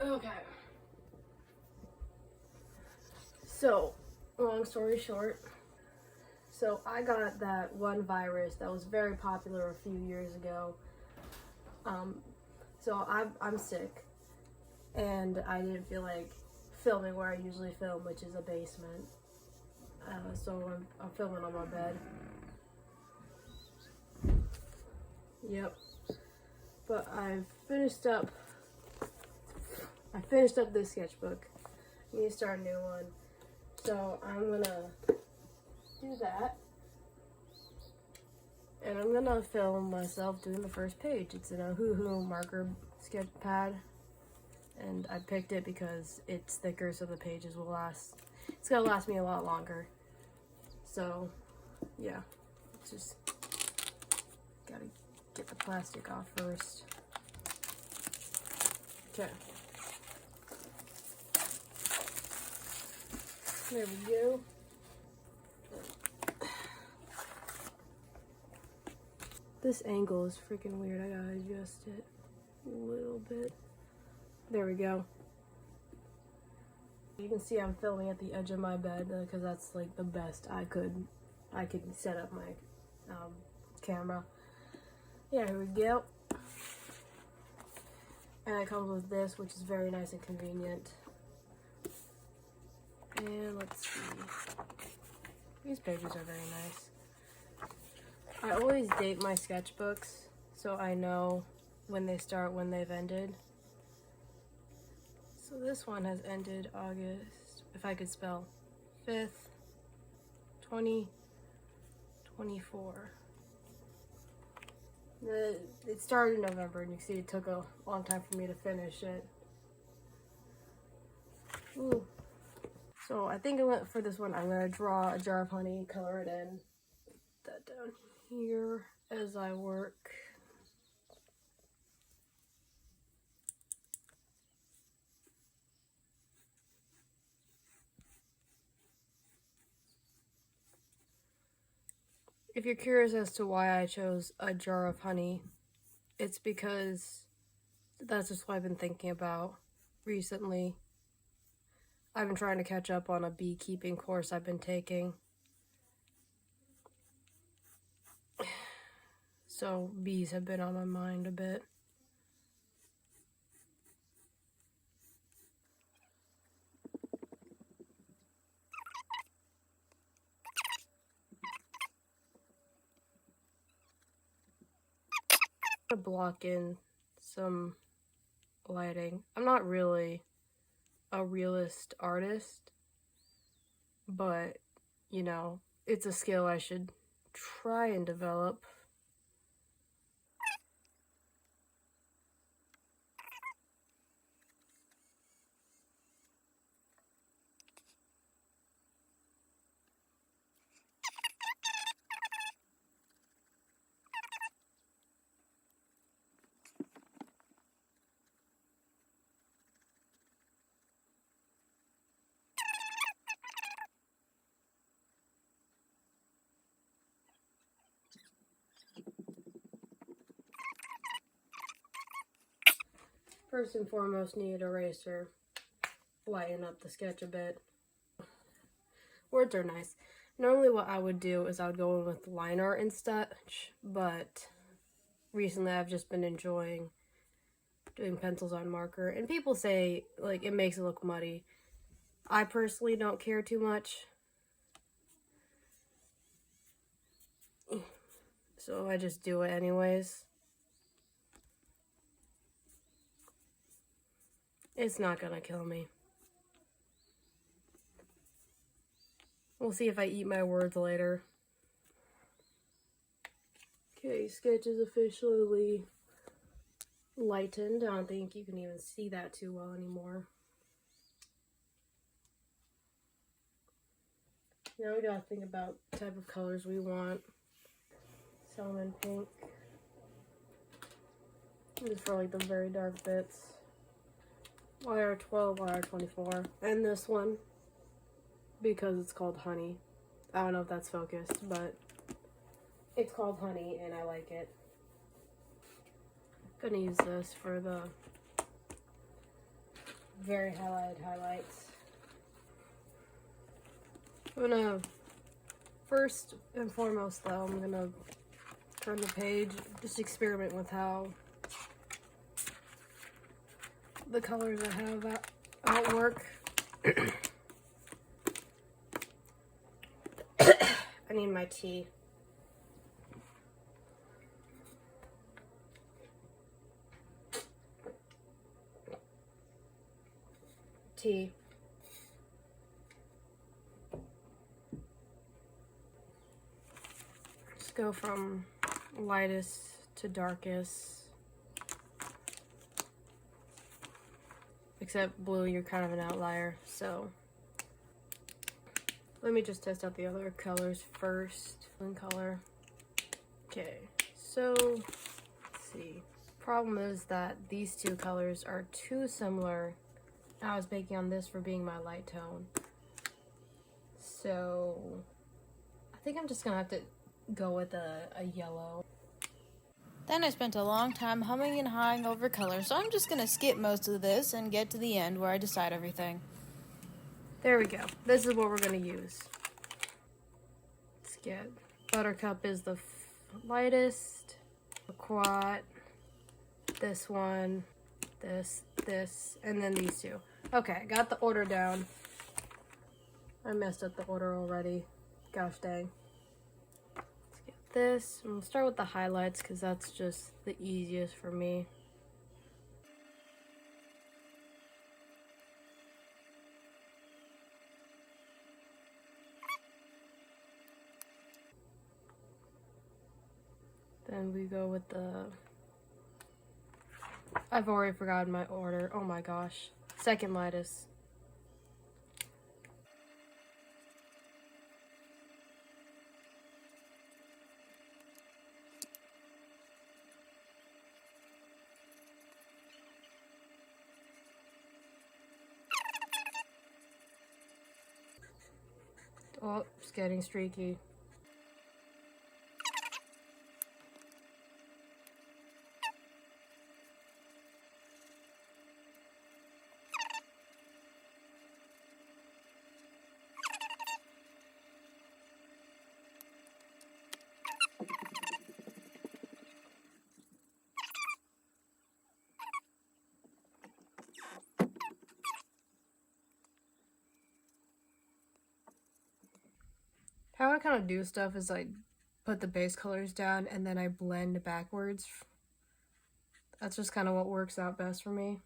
Okay. So, long story short, so I got that one virus that was very popular a few years ago. So I'm sick, and I didn't feel like filming where I usually film, which is a basement. So I'm filming on my bed. Yep. But I finished up this sketchbook. I need to start a new one. So I'm gonna do that. And I'm gonna film myself doing the first page. It's in a Hoo marker sketch pad. And I picked it because it's thicker, so the pages will last. It's gonna last me a lot longer. So, yeah. It's just gotta get the plastic off first. Okay. There we go. This angle is freaking weird. I gotta adjust it a little bit. There we go. You can see I'm filming at the edge of my bed because that's like the best I could set up my camera. Yeah, here we go. And it comes with this, which is very nice and convenient. And let's see. These pages are very nice. I always date my sketchbooks so I know when they start, when they've ended. So this one has ended August, if I could spell, 5th, 2024. It started in November, and you see it took a long time for me to finish it. Ooh. So I think for this one, I'm gonna draw a jar of honey, color it in. Put that down here as I work. If you're curious as to why I chose a jar of honey, it's because that's just what I've been thinking about recently. I've been trying to catch up on a beekeeping course I've been taking. So bees have been on my mind a bit. To block in some lighting. I'm not really a realist artist, but you know, it's a skill I should try and develop. First and foremost, need an eraser. Lighten up the sketch a bit. Words are nice. Normally what I would do is I would go in with line art and such, but recently I've just been enjoying doing pencils on marker. And people say, like, it makes it look muddy. I personally don't care too much. So I just do it anyways. It's not gonna kill me. We'll see if I eat my words later. Okay, sketch is officially lightened. I don't think you can even see that too well anymore. Now we gotta think about the type of colors we want. Salmon pink. Just for like the very dark bits. YR12, YR24. And this one, because it's called honey. I don't know if that's focused, but it's called honey and I like it. Gonna use this for the very highlighted highlights. I'm gonna, first and foremost though, I'm gonna turn the page, just experiment with how the colors I have out work. I need my tea. Tea. Just go from lightest to darkest. Except blue, you're kind of an outlier, so let me just test out the other colors first. One color. Okay, so let's see. Problem is that these two colors are too similar. I was banking on this for being my light tone. So I think I'm just gonna have to go with a yellow. Then I spent a long time humming and hawing over color, so I'm just gonna skip most of this and get to the end where I decide everything. There we go. This is what we're gonna use. Let's get Buttercup is the lightest. Aquat, this one, this, and then these two. Okay, got the order down. I messed up the order already. Gosh dang. Let's get this. I'm gonna start with the highlights because that's just the easiest for me. Then we go with the... I've already forgotten my order. Oh my gosh. Second lightest. Oh, it's getting streaky. How I kind of do stuff is I put the base colors down and then I blend backwards. That's just kind of what works out best for me.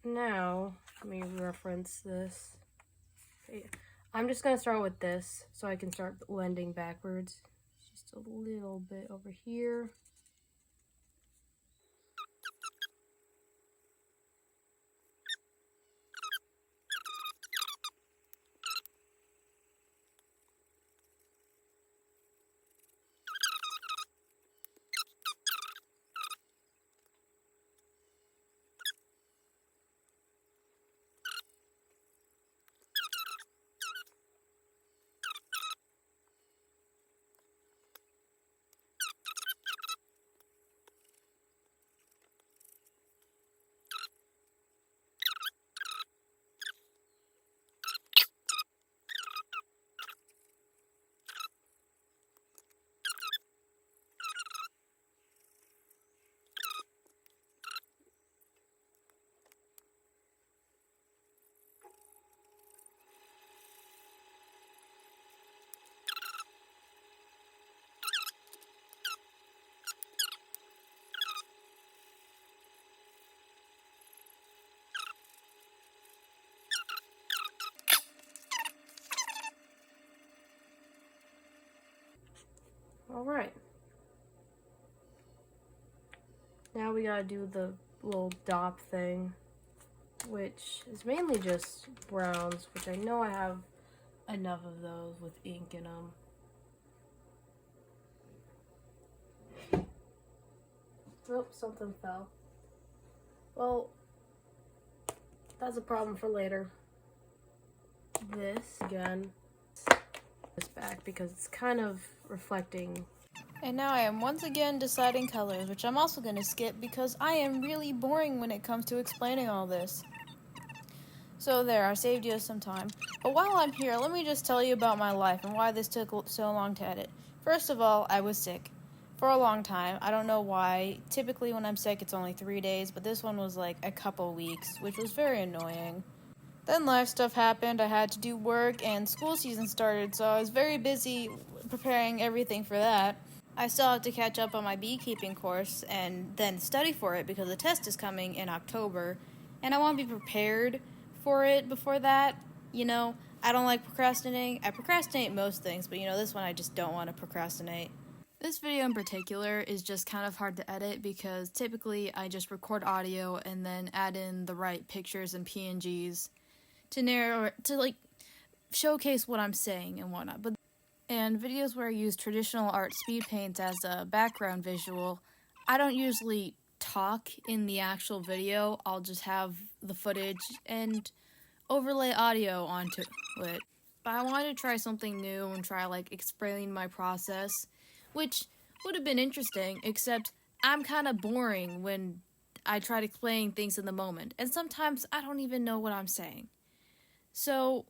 Now, let me reference this. Okay. I'm just going to start with this so I can start blending backwards. Just a little bit over here. Alright. Now we gotta do the little dot thing, which is mainly just browns, which I know I have enough of those with ink in them. Oh, something fell. Well, that's a problem for later. this again, this back, because it's kind of reflecting. And now I am once again deciding colors, which I'm also going to skip because I am really boring when it comes to explaining all this. So there, I saved you some time. But while I'm here, let me just tell you about my life and why this took so long to edit. First of all, I was sick for a long time. I don't know why. Typically when I'm sick it's only 3 days, but this one was like a couple weeks, which was very annoying. Then life stuff happened, I had to do work, and school season started, so I was very busy preparing everything for that. I still have to catch up on my beekeeping course and then study for it because the test is coming in October, and I want to be prepared for it before that. You know, I don't like procrastinating. I procrastinate most things, but this one I just don't want to procrastinate. This video in particular is just kind of hard to edit because typically I just record audio and then add in the right pictures and PNGs to showcase what I'm saying and whatnot. And videos where I use traditional art speed paints as a background visual, I don't usually talk in the actual video. I'll just have the footage and overlay audio onto it. But I wanted to try something new and try explaining my process, which would have been interesting, except I'm kind of boring when I try to explain things in the moment, and sometimes I don't even know what I'm saying. So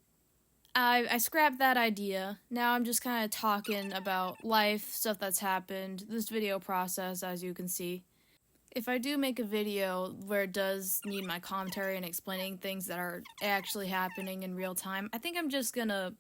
I scrapped that idea. Now I'm just kind of talking about life, stuff that's happened, this video process, as you can see. If I do make a video where it does need my commentary and explaining things that are actually happening in real time, I think I'm just gonna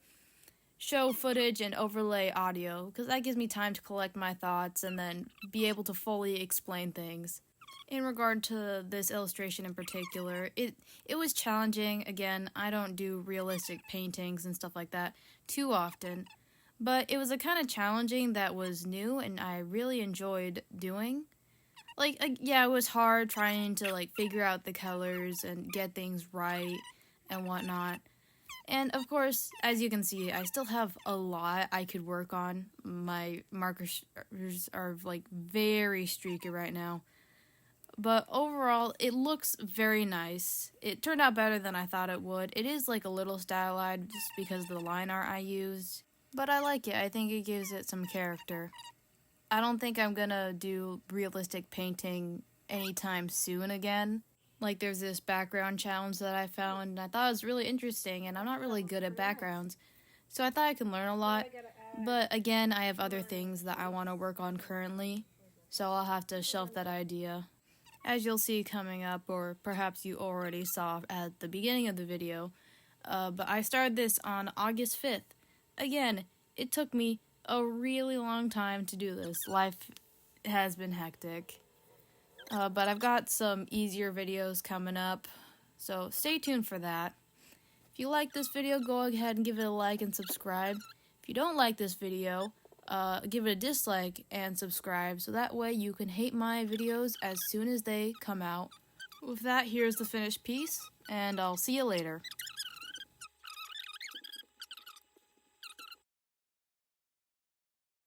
show footage and overlay audio, because that gives me time to collect my thoughts and then be able to fully explain things. In regard to this illustration in particular, it was challenging. Again, I don't do realistic paintings and stuff like that too often, but it was a kind of challenging that was new and I really enjoyed doing. Yeah, it was hard trying to figure out the colors and get things right and whatnot. And of course, as you can see, I still have a lot I could work on. My markers are very streaky right now. But overall, it looks very nice. It turned out better than I thought it would. It is a little stylized just because of the line art I used. But I like it. I think it gives it some character. I don't think I'm gonna do realistic painting anytime soon again. There's this background challenge that I found, and I thought it was really interesting, and I'm not really good at backgrounds, so I thought I can learn a lot. But again, I have other things that I want to work on currently, so I'll have to shelf that idea. As you'll see coming up, or perhaps you already saw at the beginning of the video, but I started this on August 5th. Again, it took me a really long time to do this. Life has been hectic. But I've got some easier videos coming up, so stay tuned for that. If you like this video, go ahead and give it a like and subscribe. If you don't like this video, give it a dislike and subscribe, so that way you can hate my videos as soon as they come out. With that, here's the finished piece, and I'll see you later.